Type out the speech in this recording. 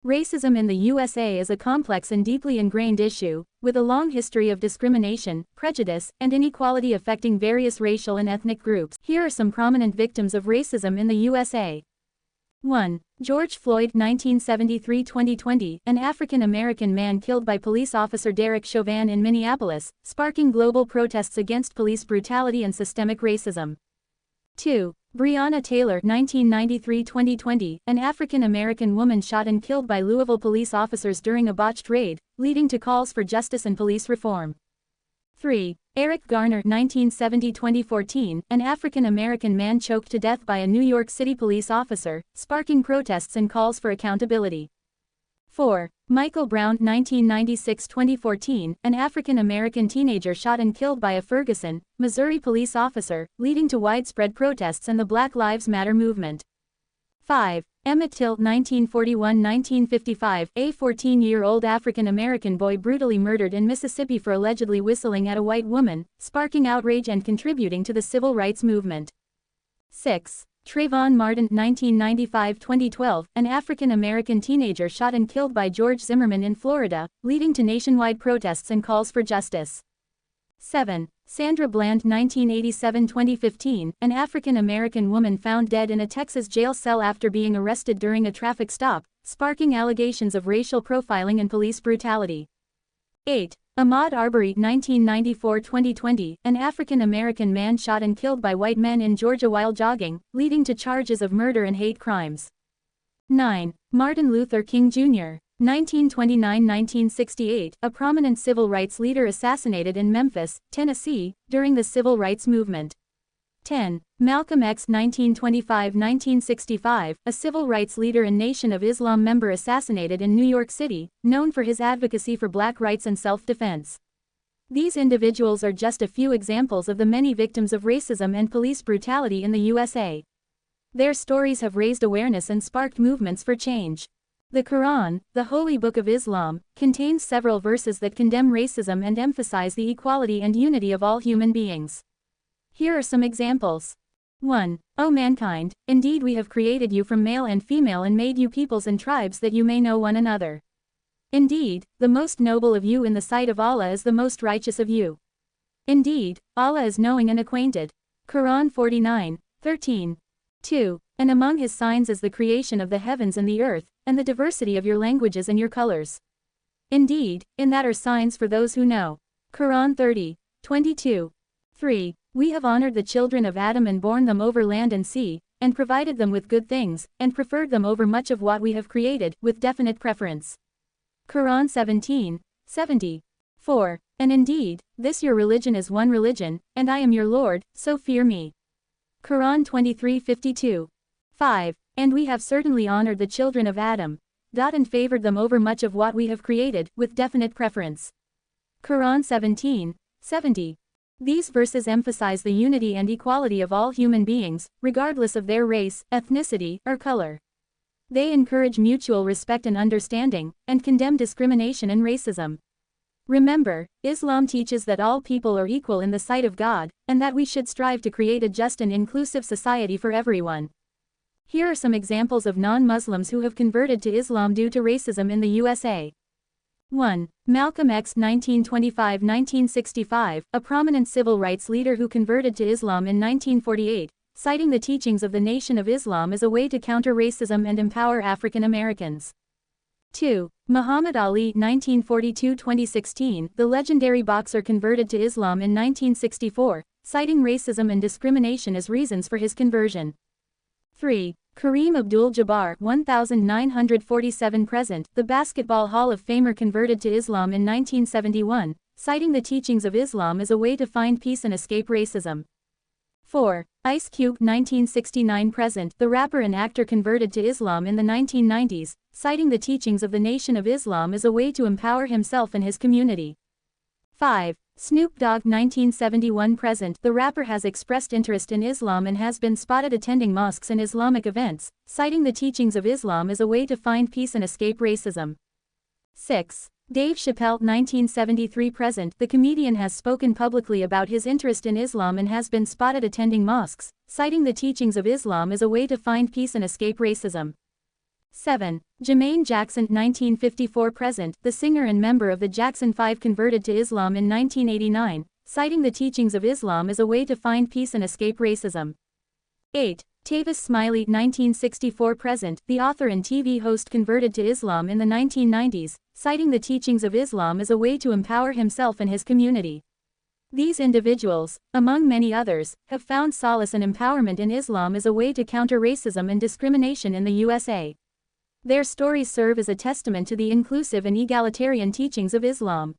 Racism in the USA is a complex and deeply ingrained issue, with a long history of discrimination, prejudice, and inequality affecting various racial and ethnic groups. Here are some prominent victims of racism in the USA. 1. George Floyd, 1973-2020, an African-American man killed by police officer Derek Chauvin in Minneapolis, sparking global protests against police brutality and systemic racism. 2. Breonna Taylor, 1993-2020, an African-American woman shot and killed by Louisville police officers during a botched raid, leading to calls for justice and police reform. 3. Eric Garner, 1970-2014, an African-American man choked to death by a New York City police officer, sparking protests and calls for accountability. 4. Michael Brown, 1996-2014, an African-American teenager shot and killed by a Ferguson, Missouri police officer, leading to widespread protests and the Black Lives Matter movement. 5. Emmett Till, 1941-1955, a 14-year-old African-American boy brutally murdered in Mississippi for allegedly whistling at a white woman, sparking outrage and contributing to the civil rights movement. 6. Trayvon Martin, 1995-2012, an African-American teenager shot and killed by George Zimmerman in Florida, leading to nationwide protests and calls for justice. 7. Sandra Bland, 1987-2015, an African-American woman found dead in a Texas jail cell after being arrested during a traffic stop, sparking allegations of racial profiling and police brutality. 8. Ahmaud Arbery, 1994-2020, an African-American man shot and killed by white men in Georgia while jogging, leading to charges of murder and hate crimes. 9. Martin Luther King Jr., 1929-1968, a prominent civil rights leader assassinated in Memphis, Tennessee, during the civil rights movement. 10. Malcolm X, 1925-1965, a civil rights leader and Nation of Islam member assassinated in New York City, known for his advocacy for black rights and self-defense. These individuals are just a few examples of the many victims of racism and police brutality in the USA. Their stories have raised awareness and sparked movements for change. The Qur'an, the holy book of Islam, contains several verses that condemn racism and emphasize the equality and unity of all human beings. Here are some examples. 1. O mankind, indeed we have created you from male and female and made you peoples and tribes that you may know one another. Indeed, the most noble of you in the sight of Allah is the most righteous of you. Indeed, Allah is knowing and acquainted. Quran 49:13. 2. And among his signs is the creation of the heavens and the earth, and the diversity of your languages and your colors. Indeed, in that are signs for those who know. Quran 30:22. 3. We have honored the children of Adam and borne them over land and sea, and provided them with good things, and preferred them over much of what we have created, with definite preference. Quran 17:70. 4. And indeed, this your religion is one religion, and I am your Lord, so fear me. Quran 23:52. 5. And we have certainly honored the children of Adam, and favored them over much of what we have created, with definite preference. Quran 17:70. These verses emphasize the unity and equality of all human beings, regardless of their race, ethnicity, or color. They encourage mutual respect and understanding, and condemn discrimination and racism. Remember, Islam teaches that all people are equal in the sight of God, and that we should strive to create a just and inclusive society for everyone. Here are some examples of non-Muslims who have converted to Islam due to racism in the USA. 1. Malcolm X, 1925-1965, a prominent civil rights leader who converted to Islam in 1948, citing the teachings of the Nation of Islam as a way to counter racism and empower African Americans. 2. Muhammad Ali, 1942-2016, the legendary boxer converted to Islam in 1964, citing racism and discrimination as reasons for his conversion. 3. Kareem Abdul-Jabbar, 1947 present, the Basketball Hall of Famer converted to Islam in 1971, citing the teachings of Islam as a way to find peace and escape racism. 4. Ice Cube, 1969 present, the rapper and actor converted to Islam in the 1990s, citing the teachings of the Nation of Islam as a way to empower himself and his community. 5. Snoop Dogg, 1971 present, the rapper has expressed interest in Islam and has been spotted attending mosques and Islamic events, citing the teachings of Islam as a way to find peace and escape racism. 6. Dave Chappelle, 1973 present, the comedian has spoken publicly about his interest in Islam and has been spotted attending mosques, citing the teachings of Islam as a way to find peace and escape racism. 7. Jermaine Jackson 1954–present. The singer and member of the Jackson 5 converted to Islam in 1989, citing the teachings of Islam as a way to find peace and escape racism. 8. Tavis Smiley 1964–present. The author and TV host converted to Islam in the 1990s, citing the teachings of Islam as a way to empower himself and his community. These individuals, among many others, have found solace and empowerment in Islam as a way to counter racism and discrimination in the USA. Their stories serve as a testament to the inclusive and egalitarian teachings of Islam.